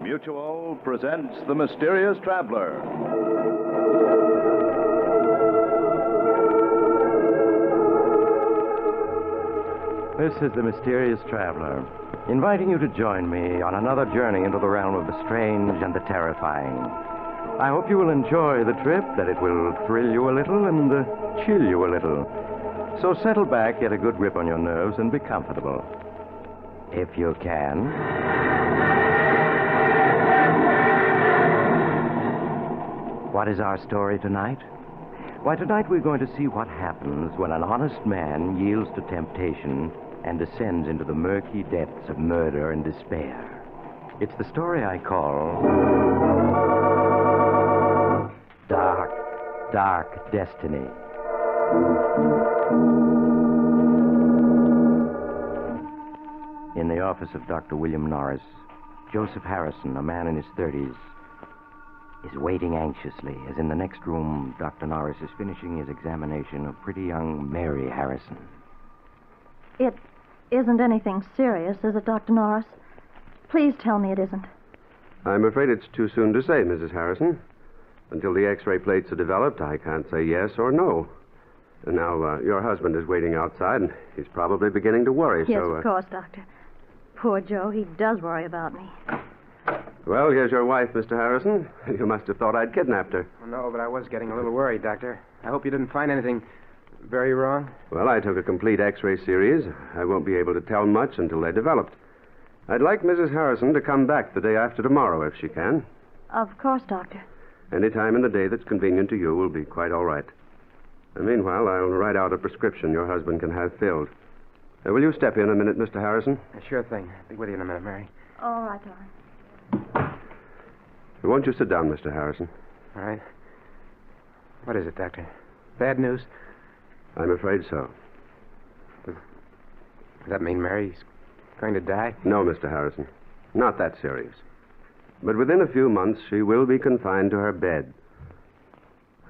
Mutual presents The Mysterious Traveler. This is The Mysterious Traveler, inviting you to join me on another journey into the realm of the strange and the terrifying. I hope you will enjoy the trip, that it will thrill you a little and chill you a little. So settle back, get a good grip on your nerves, and be comfortable. If you can. What is our story tonight? Why, tonight we're going to see what happens when an honest man yields to temptation and descends into the murky depths of murder and despair. It's the story I call Dark, Dark Destiny. In the office of Dr. William Norris, Joseph Harrison, a man in his 30s, is waiting anxiously as in the next room Dr. Norris is finishing his examination of pretty young Mary Harrison. It isn't anything serious, is it, Dr. Norris? Please tell me it isn't. I'm afraid it's too soon to say, Mrs. Harrison. Until the X-ray plates are developed, I can't say yes or no. And now, your husband is waiting outside, and he's probably beginning to worry, Yes, so... of course, Doctor. Poor Joe, he does worry about me. Well, here's your wife, Mr. Harrison. You must have thought I'd kidnapped her. Well, no, but I was getting a little worried, Doctor. I hope you didn't find anything very wrong. Well, I took a complete X-ray series. I won't be able to tell much until they're developed. I'd like Mrs. Harrison to come back the day after tomorrow, if she can. Of course, Doctor. Any time in the day that's convenient to you will be quite all right. And meanwhile, I'll write out a prescription your husband can have filled. Will you step in a minute, Mr. Harrison? Sure thing. I'll be with you in a minute, Mary. All right, darling. Won't you sit down, Mr. Harrison? All right. What is it, Doctor? Bad news? I'm afraid so. Does that mean Mary's going to die? No, Mr. Harrison. Not that serious. But within a few months, she will be confined to her bed.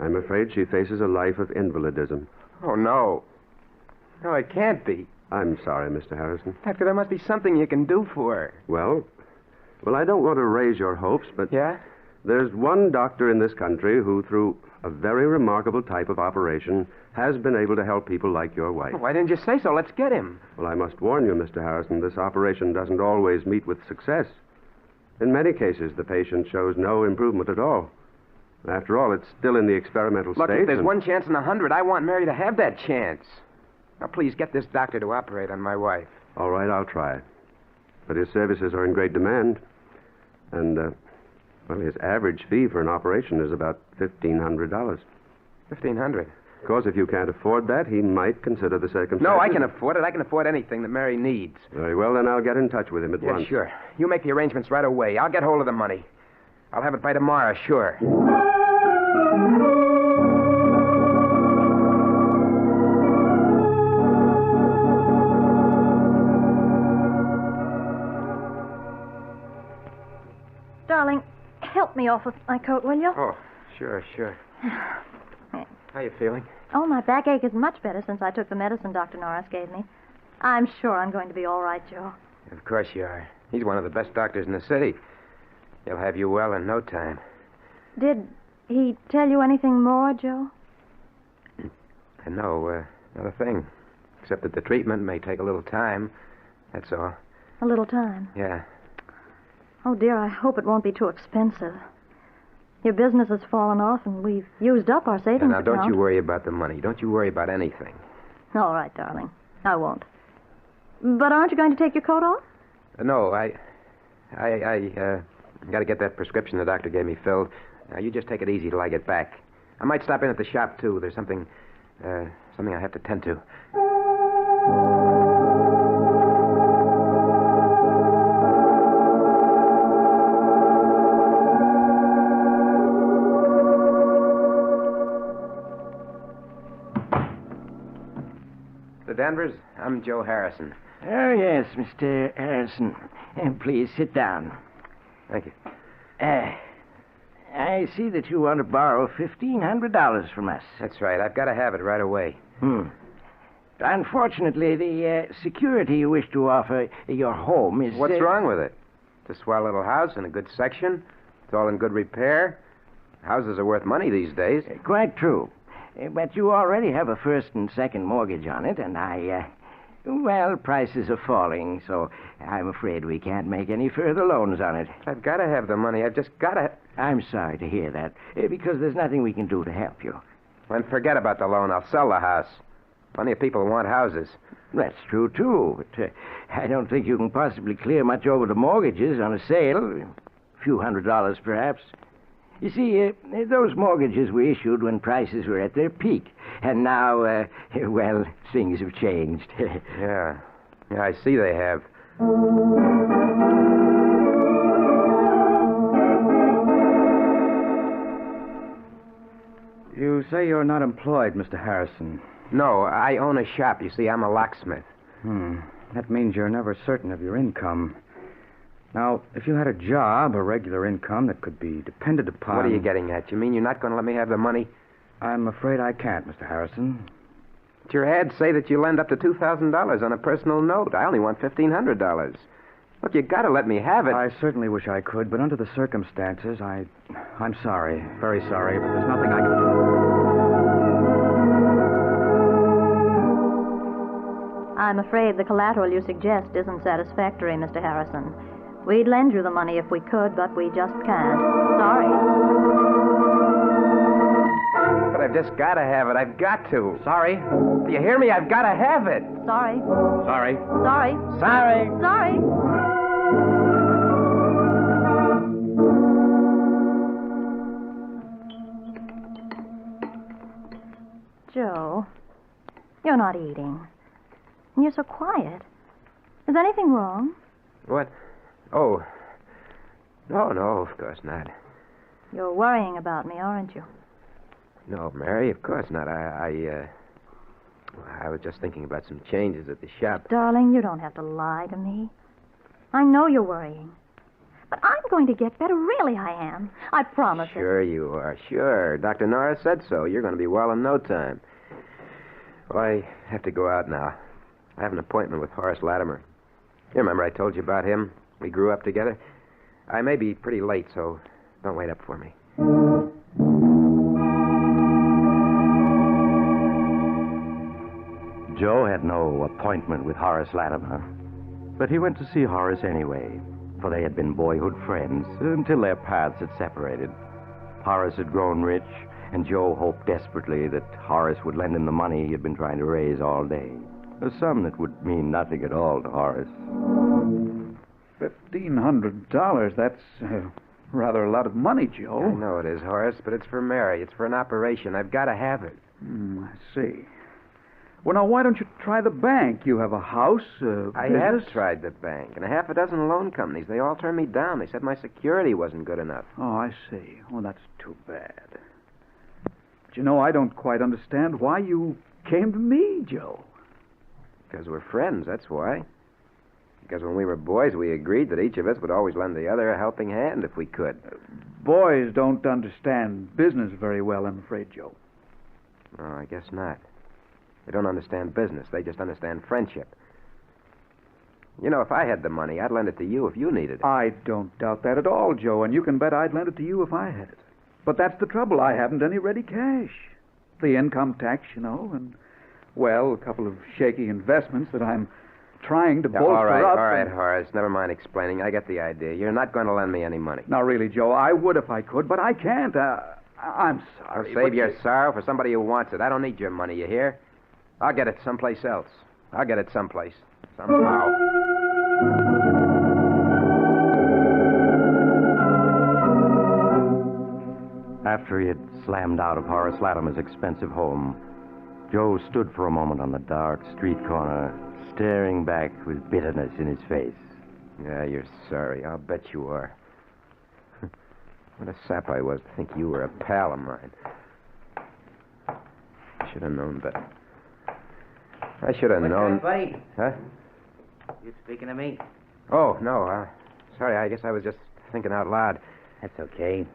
I'm afraid she faces a life of invalidism. Oh, no. No, it can't be. I'm sorry, Mr. Harrison. Doctor, there must be something you can do for her. Well, I don't want to raise your hopes, but... Yeah? There's one doctor in this country who, through a very remarkable type of operation, has been able to help people like your wife. Well, why didn't you say so? Let's get him. Well, I must warn you, Mr. Harrison, this operation doesn't always meet with success. In many cases, the patient shows no improvement at all. After all, it's still in the experimental Look, stage. if there's 1 chance in 100, I want Mary to have that chance. Now, please, get this doctor to operate on my wife. All right, I'll try. But his services are in great demand. And, well, his average fee for an operation is about $1,500. $1,500? Of course, if you can't afford that, he might consider the circumstances. No, I can afford it. I can afford anything that Mary needs. Very well, then I'll get in touch with him at once. Yeah, sure. You make the arrangements right away. I'll get hold of the money. I'll have it by tomorrow, sure. Darling, help me off with my coat, will you? Oh, sure. How you feeling? Oh, my backache is much better since I took the medicine Dr. Norris gave me. I'm sure I'm going to be all right, Joe. Of course you are. He's one of the best doctors in the city. He'll have you well in no time. Did he tell you anything more, Joe? No, not a thing. Except that the treatment may take a little time. That's all. A little time. Yeah. Oh, dear, I hope it won't be too expensive. Your business has fallen off, and we've used up our savings Now, don't account. you worry about the money. Don't you worry about anything. All right, darling. I won't. But aren't you going to take your coat off? No, I got to get that prescription the doctor gave me filled. Now, you just take it easy till I get back. I might stop in at the shop, too. There's something I have to tend to. Mr. Danvers, I'm Joe Harrison. Oh, yes, Mr. Harrison. Please sit down. Thank you. I see that you want to borrow $1,500 from us. That's right. I've got to have it right away. Unfortunately, the security you wish to offer your home is... What's wrong with it? It's a swell little house in a good section. It's all in good repair. Houses are worth money these days. Quite true. But you already have a first and second mortgage on it, and well, prices are falling, so I'm afraid we can't make any further loans on it. I've got to have the money. I've just got to... I'm sorry to hear that, because there's nothing we can do to help you. Then forget about the loan. I'll sell the house. Plenty of people want houses. That's true, too, but I don't think you can possibly clear much over the mortgages on a sale. A few $100s, perhaps. You see, those mortgages were issued when prices were at their peak. And now, well, things have changed. Yeah, I see they have. You say you're not employed, Mr. Harrison. No, I own a shop. You see, I'm a locksmith. That means you're never certain of your income. Now, if you had a job, a regular income that could be depended upon... What are you getting at? You mean you're not going to let me have the money? I'm afraid I can't, Mr. Harrison. But your ads say that you lend up to $2,000 on a personal note. I only want $1,500. Look, you got to let me have it. I certainly wish I could, but under the circumstances, I'm sorry. Very sorry, but there's nothing I can do. I'm afraid the collateral you suggest isn't satisfactory, Mr. Harrison. We'd lend you the money if we could, but we just can't. Sorry. But I've just got to have it. I've got to. Sorry. Do you hear me? I've got to have it. Sorry. Sorry. Sorry. Sorry. Sorry. Joe, you're not eating. And you're so quiet. Is anything wrong? What? Oh. No, of course not. You're worrying about me, aren't you? No, Mary, of course not. I was just thinking about some changes at the shop. Darling, you don't have to lie to me. I know you're worrying. But I'm going to get better. Really, I am. I promise it. Sure you are. Sure. Dr. Norris said so. You're going to be well in no time. Well, I have to go out now. I have an appointment with Horace Latimer. You remember I told you about him? We grew up together. I may be pretty late, so don't wait up for me. Joe had no appointment with Horace Latimer, but he went to see Horace anyway, for they had been boyhood friends until their paths had separated. Horace had grown rich, and Joe hoped desperately that Horace would lend him the money he had been trying to raise all day. A sum that would mean nothing at all to Horace. $1,500, that's rather a lot of money, Joe. I know it is, Horace, but it's for Mary. It's for an operation. I've got to have it. I see. Well, now, why don't you try the bank? You have a house, I business. have tried the bank, and a half a dozen loan companies. They all turned me down. They said my security wasn't good enough. Oh, I see. Well, that's too bad. But, you know, I don't quite understand why you came to me, Joe. Because we're friends, that's why. Because when we were boys, we agreed that each of us would always lend the other a helping hand if we could. Boys don't understand business very well, I'm afraid, Joe. Oh, I guess not. They don't understand business. They just understand friendship. You know, if I had the money, I'd lend it to you if you needed it. I don't doubt that at all, Joe, and you can bet I'd lend it to you if I had it. But that's the trouble. I haven't any ready cash. The income tax, you know, and, well, a couple of shaky investments that I'm trying to bolster all up. right, Horace. Never mind explaining. I get the idea. You're not going to lend me any money. Now, really, Joe, I would if I could, but I can't. I'm sorry. Save your sorrow for somebody who wants it. I don't need your money, you hear? I'll get it someplace else. I'll get it someplace. Somehow. After he had slammed out of Horace Latimer's expensive home, Joe stood for a moment on the dark street corner, staring back with bitterness in his face. Yeah, you're sorry. I'll bet you are. What a sap I was to think you were a pal of mine. I should have known better. I should have known. Buddy? Huh? You speaking to me? Oh, no. Sorry, I guess I was just thinking out loud. That's okay.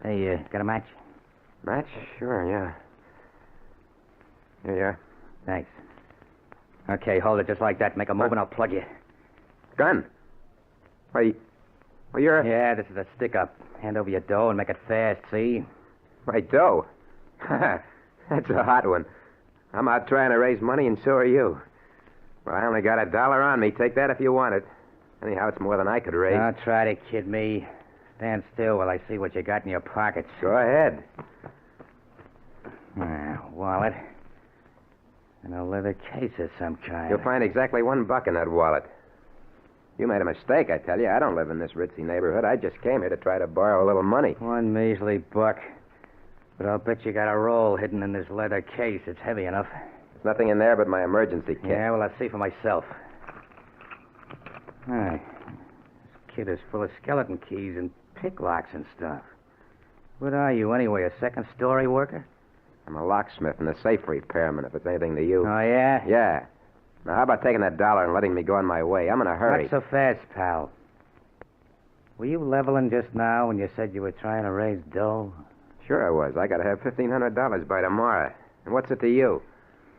Hey, got a match? Match? Sure, yeah. Here you are. Thanks. Okay, hold it just like that. Make a move and I'll plug you. Gun? Why, well, you're... Yeah, this is a stick-up. Hand over your dough and make it fast, see? My dough? That's a hot one. I'm out trying to raise money, and so are you. Well, I only got $1 on me. Take that if you want it. Anyhow, it's more than I could raise. Don't try to kid me. Stand still while I see what you got in your pockets. Go ahead. Wallet. And a leather case of some kind. You'll find exactly $1 in that wallet. You made a mistake, I tell you. I don't live in this ritzy neighborhood. I just came here to try to borrow a little money. One measly buck. But I'll bet you got a roll hidden in this leather case. It's heavy enough. There's nothing in there but my emergency kit. Yeah, well, I'll see for myself. Hey, this kit is full of skeleton keys and pick locks and stuff. What are you, anyway, a second-story worker? I'm a locksmith and a safe repairman, if it's anything to you. Oh, yeah? Yeah. Now, how about taking that $1 and letting me go on my way? I'm in a hurry. Not so fast, pal. Were you leveling just now when you said you were trying to raise dough? Sure I was. I got to have $1,500 by tomorrow. And what's it to you?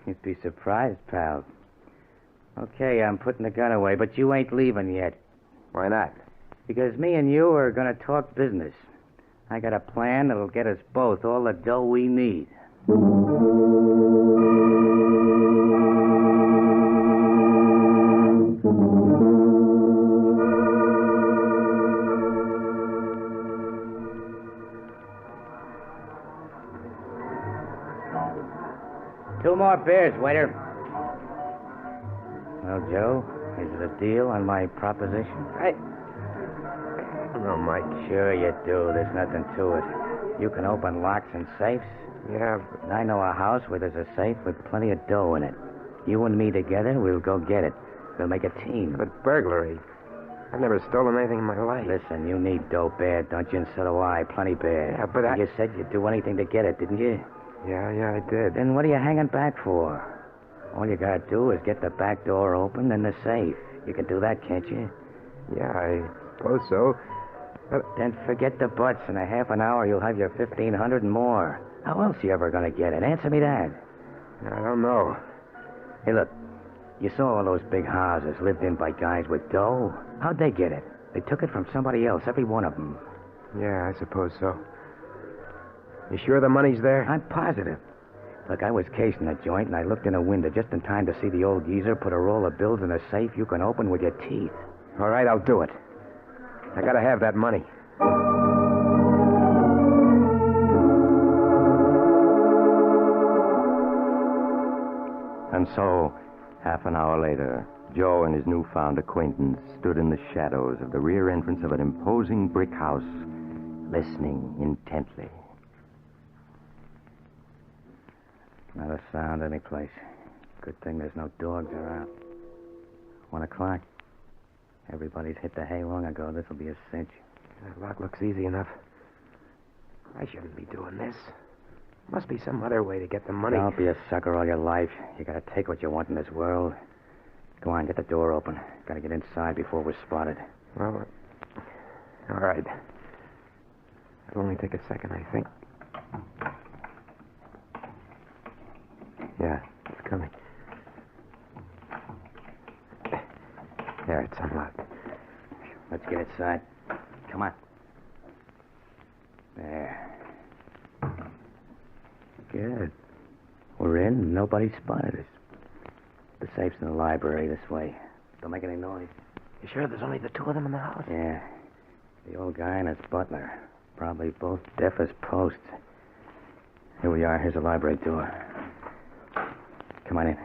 You'd be surprised, pal. Okay, I'm putting the gun away, but you ain't leaving yet. Why not? Because me and you are going to talk business. I got a plan that'll get us both all the dough we need. Two more beers, waiter. Well, Joe, is it a deal on my proposition? I don't know, Mike. Sure you do. There's nothing to it. You can open locks and safes. Yeah, And I know a house where there's a safe with plenty of dough in it. You and me together, we'll go get it. We'll make a team. but burglary. I've never stolen anything in my life. Listen, you need dough bad, don't you? And so do I. Plenty bad. Yeah, but You said you'd do anything to get it, didn't you? Yeah, I did. Then what are you hanging back for? All you gotta do is get the back door open and the safe. You can do that, can't you? Yeah, I suppose so. Then forget the buts. In a half an hour, you'll have your 1,500 and more. How else you ever gonna get it? Answer me that. I don't know. Hey, look. You saw all those big houses lived in by guys with dough. How'd they get it? They took it from somebody else, every one of them. Yeah, I suppose so. You sure the money's there? I'm positive. Look, I was casing the joint, and I looked in a window just in time to see the old geezer put a roll of bills in a safe you can open with your teeth. All right, I'll do it. I gotta have that money. And so, half an hour later, Joe and his newfound acquaintance stood in the shadows of the rear entrance of an imposing brick house, listening intently. Not a sound anyplace. Good thing there's no dogs around. 1 o'clock. Everybody's hit the hay long ago. This'll be a cinch. That lock looks easy enough. I shouldn't be doing this. Must be some other way to get the money. Don't be a sucker all your life. You gotta take what you want in this world. Go on, get the door open. Gotta get inside before we're spotted. Well, all right. It'll only take a second, I think. Yeah, it's coming. There, it's unlocked. Let's get inside. Come on. There. Good. We're in, and nobody spotted us. The safe's in the library this way. Don't make any noise. You sure there's only the two of them in the house? Yeah. The old guy and his butler. Probably both deaf as posts. Here we are. Here's the library door. Come on in.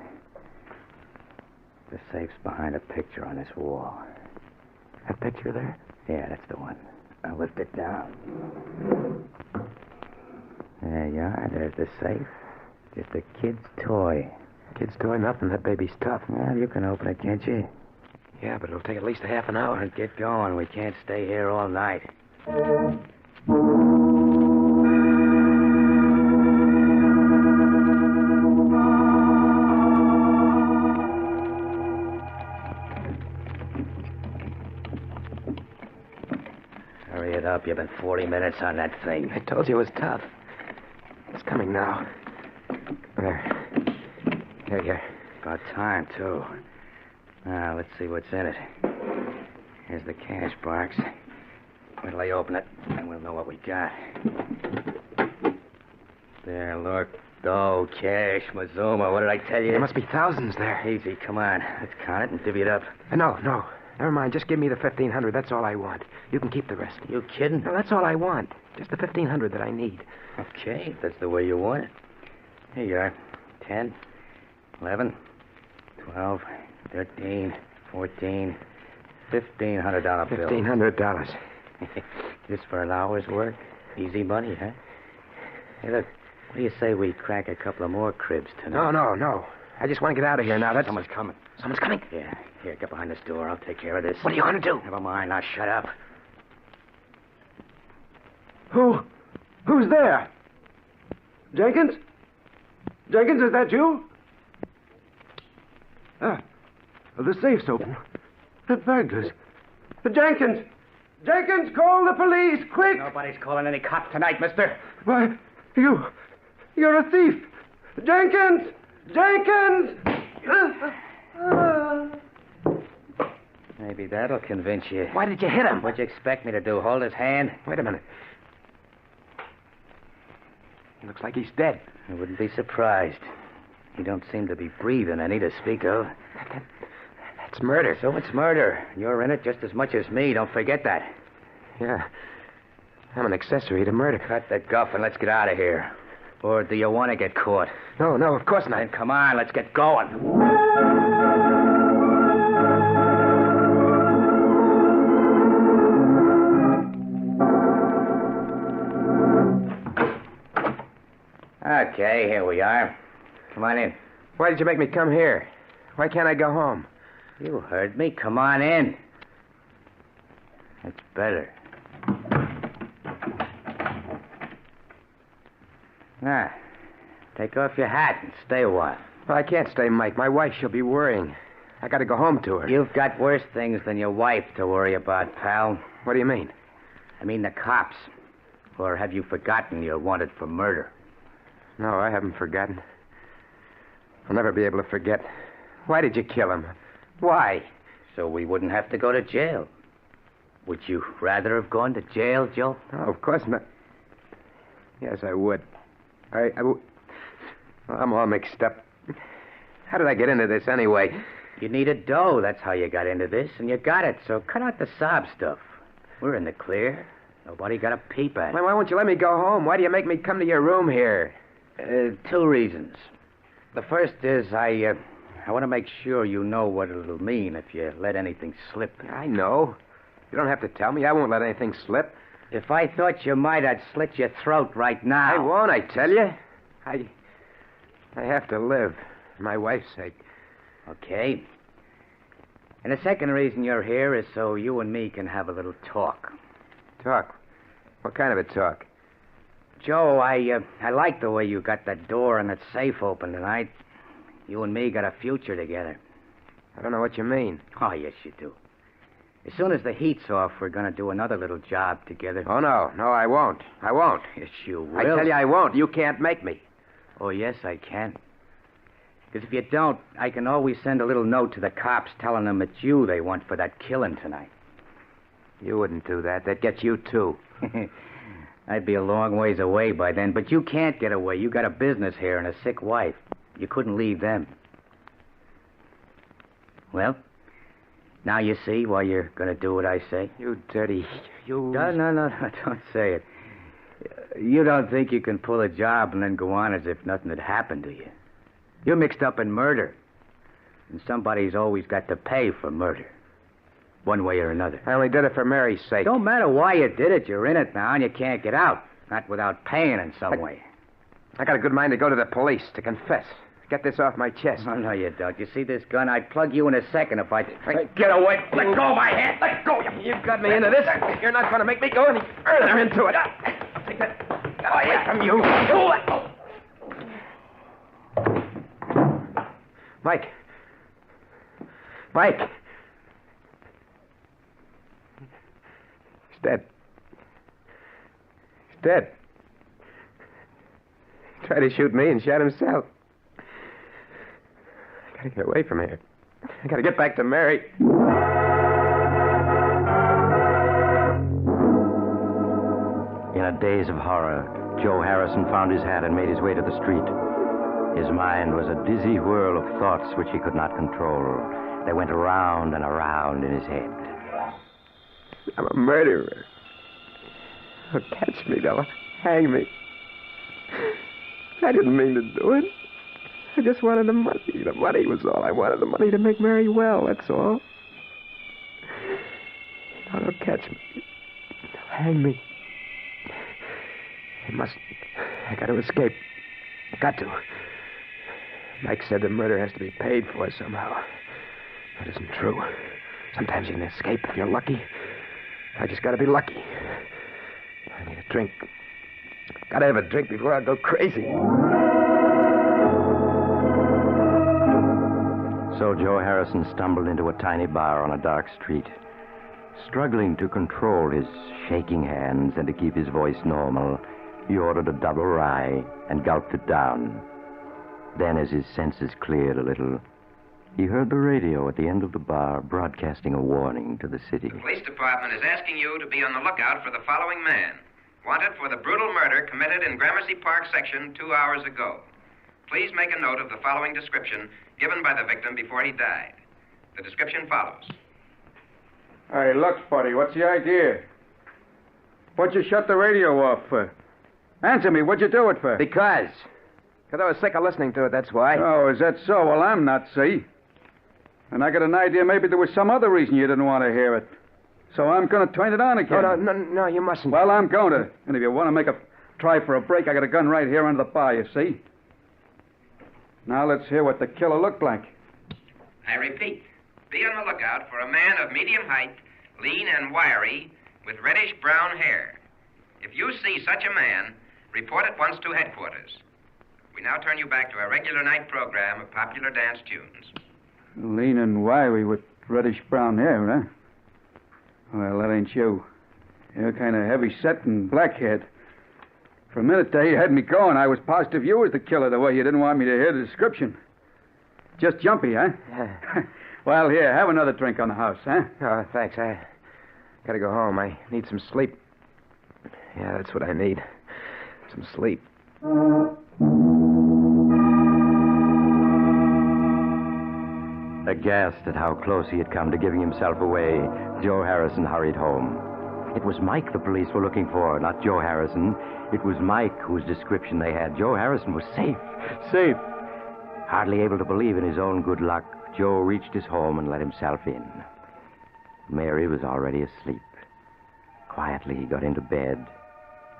The safe's behind a picture on this wall. That picture there? Yeah, that's the one. I'll lift it down. There you are. There's the safe. Just a kid's toy. Kid's toy, nothing. That baby's tough. Well, you can open it, can't you? Yeah, but it'll take at least a half an hour. Well, get going. We can't stay here all night. up. You've been 40 minutes on that thing. I told you it was tough. It's coming now. There. Here. About time, too. Now, let's see what's in it. Here's the cash box. Wait till I open it, and we'll know what we got. There, look. Oh, cash, Mazuma. What did I tell you? There must be thousands there. Easy, come on. Let's count it and divvy it up. No. Never mind. Just give me the 1,500. That's all I want. You can keep the rest. You kidding? No, that's all I want. Just the 1,500 that I need. Okay, if that's the way you want it. Here you are. 10, 11, 12, 13, 14, $1,500 bill. $1,500. Just for an hour's work? Easy money, huh? Hey, look, what do you say we crack a couple of more cribs tonight? No. I just want to get out of here now. Someone's coming. Someone's coming? Yeah. Here, get behind this door. I'll take care of this. What are you going to do? Never mind. Now shut up. Who's there? Jenkins? Jenkins, is that you? The safe's open. The burglars. Jenkins! Jenkins, call the police, quick! Nobody's calling any cops tonight, mister. Why, you're a thief! Jenkins! Jenkins! Maybe that'll convince you. Why did you hit him? What'd you expect me to do? Hold his hand? Wait a minute. He looks like he's dead. I wouldn't be surprised. He don't seem to be breathing any to speak of. That's murder. So it's murder. You're in it just as much as me. Don't forget that. Yeah. I'm an accessory to murder. Cut the guff and let's get out of here. Or do you want to get caught? No, of course not. Then come on, let's get going. Okay, here we are. Come on in. Why did you make me come here? Why can't I go home? You heard me. Come on in. That's better. Now, take off your hat and stay a while. Well, I can't stay, Mike. My wife, she'll be worrying. I got to go home to her. You've got worse things than your wife to worry about, pal. What do you mean? I mean the cops. Or have you forgotten you're wanted for murder? No, I haven't forgotten. I'll never be able to forget. Why did you kill him? Why? So we wouldn't have to go to jail. Would you rather have gone to jail, Joe? Oh, of course not. Yes, I would. I'm all mixed up. How did I get into this anyway? You needed dough. That's how you got into this, and you got it. So cut out the sob stuff. We're in the clear. Nobody got a peep at it. Why won't you let me go home? Why do you make me come to your room here? 2 reasons. The first is I want to make sure you know what it'll mean if you let anything slip. I know. You don't have to tell me. I won't let anything slip. If I thought you might, I'd slit your throat right now. I won't, I tell you. I have to live. For my wife's sake. Okay. And the second reason you're here is so you and me can have a little talk. Talk? What kind of a talk? Joe, I like the way you got that door and that safe open tonight. You and me got a future together. I don't know what you mean. Oh, yes, you do. As soon as the heat's off, we're going to do another little job together. Oh, no. No, I won't. I won't. Yes, you will. I tell you I won't. You can't make me. Oh, yes, I can. Because if you don't, I can always send a little note to the cops telling them it's you they want for that killing tonight. You wouldn't do that. That gets you, too. I'd be a long ways away by then, but you can't get away. You got a business here and a sick wife. You couldn't leave them. Well, now you see why you're going to do what I say? You dirty... You... No, don't say it. You don't think you can pull a job and then go on as if nothing had happened to you. You're mixed up in murder. And somebody's always got to pay for murder. One way or another. I only did it for Mary's sake. Don't matter why you did it. You're in it now and you can't get out. Not without paying in some way. I got a good mind to go to the police, to confess. Get this off my chest. Oh, no, you don't. You see this gun? I'd plug you in a second if I... Get away. Let go of my hand. Let go. You've got me into this. You're not going to make me go any further into it. Take that. Get away from you. Mike. Mike. He's dead. dead. He tried to shoot me and shot himself. I gotta get away from here. I gotta get back to Mary. In a daze of horror, Joe Harrison found his hat and made his way to the street. His mind was a dizzy whirl of thoughts which he could not control. They went around and around in his head. I'm a murderer. They'll catch me. They'll hang me. I didn't mean to do it. I just wanted the money. The money was all I wanted. The money to make Mary well, that's all. Now they'll catch me. They'll hang me. They must. I got to escape. Got to. Mike said the murder has to be paid for somehow. That isn't true. Sometimes you can escape if you're lucky. I just gotta be lucky. I need a drink. Gotta have a drink before I go crazy. So Joe Harrison stumbled into a tiny bar on a dark street. Struggling to control his shaking hands and to keep his voice normal, he ordered a double rye and gulped it down. Then, as his senses cleared a little, he heard the radio at the end of the bar broadcasting a warning to the city. The police department is asking you to be on the lookout for the following man. Wanted for the brutal murder committed in Gramercy Park section 2 hours ago. Please make a note of the following description given by the victim before he died. The description follows. Hey, look, buddy, what's the idea? What'd you shut the radio off for? Answer me, what'd you do it for? Because I was sick of listening to it, that's why. Oh, is that so? Well, I'm not, see? And I got an idea maybe there was some other reason you didn't want to hear it. So I'm going to turn it on again. Oh, no, you mustn't. Well, I'm going to. And if you want to make a try for a break, I got a gun right here under the bar, you see? Now let's hear what the killer looked like. I repeat, be on the lookout for a man of medium height, lean and wiry, with reddish-brown hair. If you see such a man, report at once to headquarters. We now turn you back to our regular night program of popular dance tunes. Lean and wiry with reddish-brown hair, huh? Well, that ain't you. You're kind of heavy-set and black-haired. For a minute there, you had me going. I was positive you was the killer, the way you didn't want me to hear the description. Just jumpy, huh? Yeah. Well, here, have another drink on the house, huh? Oh, thanks. I gotta go home. I need some sleep. Yeah, that's what I need. Some sleep. Aghast at how close he had come to giving himself away, Joe Harrison hurried home. It was Mike the police were looking for, not Joe Harrison. It was Mike whose description they had. Joe Harrison was safe. Safe. Hardly able to believe in his own good luck, Joe reached his home and let himself in. Mary was already asleep. Quietly, he got into bed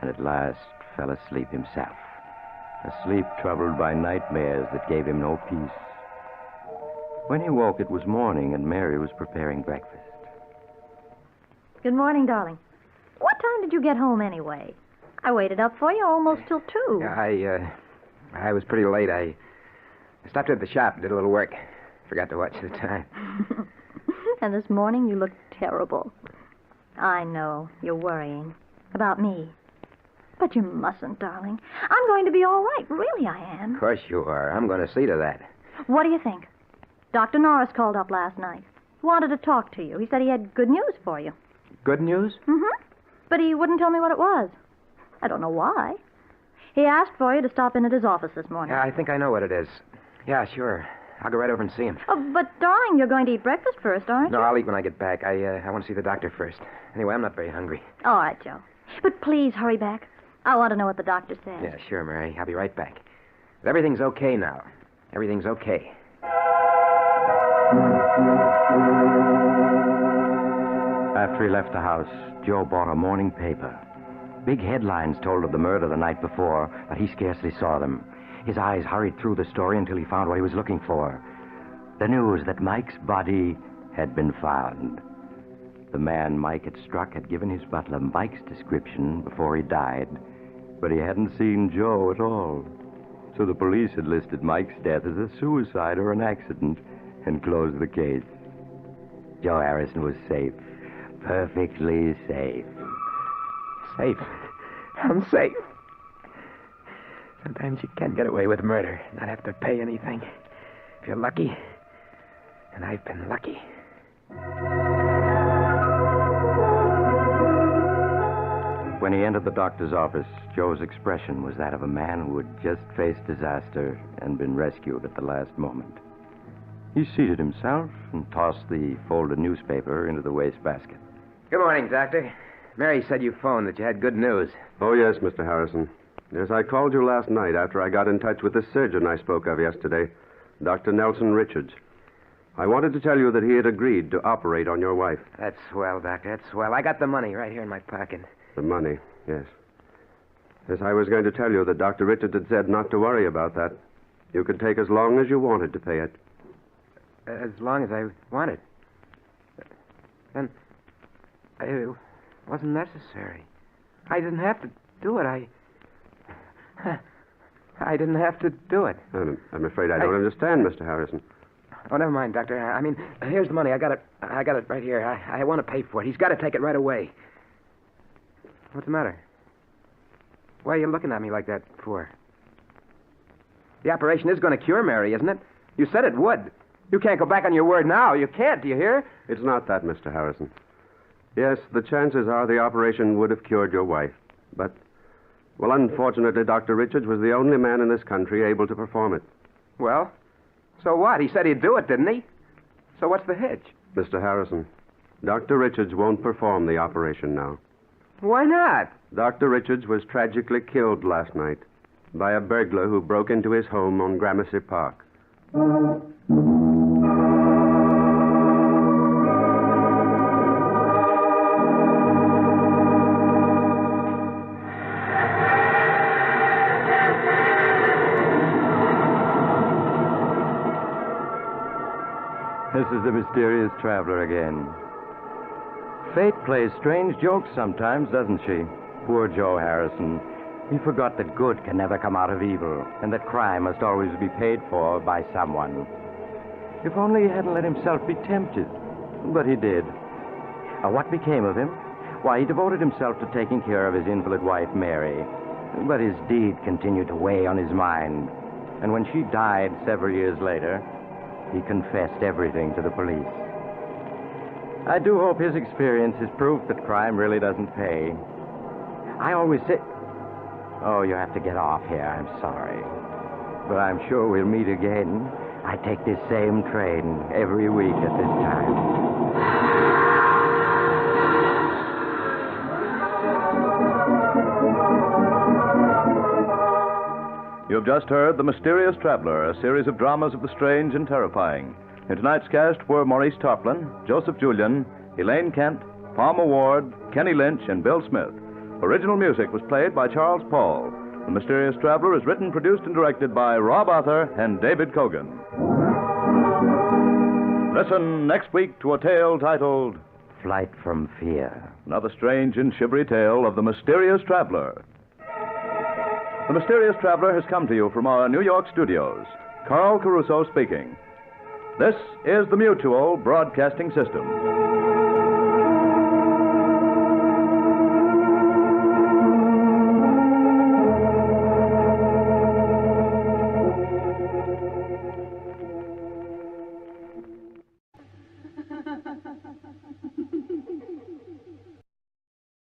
and at last fell asleep himself. A sleep troubled by nightmares that gave him no peace. When he woke, it was morning, and Mary was preparing breakfast. Good morning, darling. What time did you get home anyway? I waited up for you almost till 2. Yeah, I was pretty late. I stopped at the shop and did a little work. Forgot to watch the time. And this morning you looked terrible. I know. You're worrying. About me. But you mustn't, darling. I'm going to be all right. Really, I am. Of course you are. I'm going to see to that. What do you think? Dr. Norris called up last night. He wanted to talk to you. He said he had good news for you. Good news? Mm-hmm. But he wouldn't tell me what it was. I don't know why. He asked for you to stop in at his office this morning. Yeah, I think I know what it is. Yeah, sure. I'll go right over and see him. Oh, but, darling, you're going to eat breakfast first, aren't No, you? I'll eat when I get back. I want to see the doctor first. Anyway, I'm not very hungry. All right, Joe. But please hurry back. I want to know what the doctor says. Yeah, sure, Mary. I'll be right back. But everything's okay now. Everything's okay. After he left the house, Joe bought a morning paper. Big headlines told of the murder the night before, but he scarcely saw them. His eyes hurried through the story until he found what he was looking for. The news that Mike's body had been found. The man Mike had struck had given his butler Mike's description before he died, but he hadn't seen Joe at all. So the police had listed Mike's death as a suicide or an accident and closed the case. Joe Harrison was safe. Perfectly safe. Safe? I'm safe. Sometimes you can get away with murder, not have to pay anything. If you're lucky. And I've been lucky. When he entered the doctor's office, Joe's expression was that of a man who had just faced disaster and been rescued at the last moment. He seated himself and tossed the folded newspaper into the wastebasket. Good morning, Doctor. Mary said you phoned that you had good news. Oh, yes, Mr. Harrison. Yes, I called you last night after I got in touch with the surgeon I spoke of yesterday, Dr. Nelson Richards. I wanted to tell you that he had agreed to operate on your wife. That's swell, Doctor. That's swell. I got the money right here in my pocket. The money, yes. Yes, I was going to tell you that Dr. Richards had said not to worry about that. You could take as long as you wanted to pay it. As long as I wanted. Then it wasn't necessary. I didn't have to do it. I didn't have to do it. I'm afraid I don't understand, Mr. Harrison. Oh, never mind, Doctor. I mean, here's the money. I got it right here. I want to pay for it. He's got to take it right away. What's the matter? Why are you looking at me like that for? The operation is going to cure Mary, isn't it? You said it would. You can't go back on your word now. You can't, do you hear? It's not that, Mr. Harrison. Yes, the chances are the operation would have cured your wife. But, well, unfortunately, Dr. Richards was the only man in this country able to perform it. Well, so what? He said he'd do it, didn't he? So what's the hitch? Mr. Harrison, Dr. Richards won't perform the operation now. Why not? Dr. Richards was tragically killed last night by a burglar who broke into his home on Gramercy Park. This is the mysterious traveler again. Fate plays strange jokes sometimes, doesn't she? Poor Joe Harrison. He forgot that good can never come out of evil, and that crime must always be paid for by someone. If only he hadn't let himself be tempted. But he did. What became of him? Why, he devoted himself to taking care of his invalid wife, Mary. But his deed continued to weigh on his mind. And when she died several years later, he confessed everything to the police. I do hope his experience is proof that crime really doesn't pay. I always say... Oh, you have to get off here. I'm sorry. But I'm sure we'll meet again. I take this same train every week at this time. You've just heard The Mysterious Traveler, a series of dramas of the strange and terrifying. In tonight's cast were Maurice Tarplin, Joseph Julian, Elaine Kent, Palmer Ward, Kenny Lynch, and Bill Smith. Original music was played by Charles Paul. The Mysterious Traveler is written, produced, and directed by Rob Arthur and David Kogan. Listen next week to a tale titled Flight from Fear. Another strange and shivery tale of the Mysterious Traveler. The Mysterious Traveler has come to you from our New York studios. Carl Caruso speaking. This is the Mutual Broadcasting System.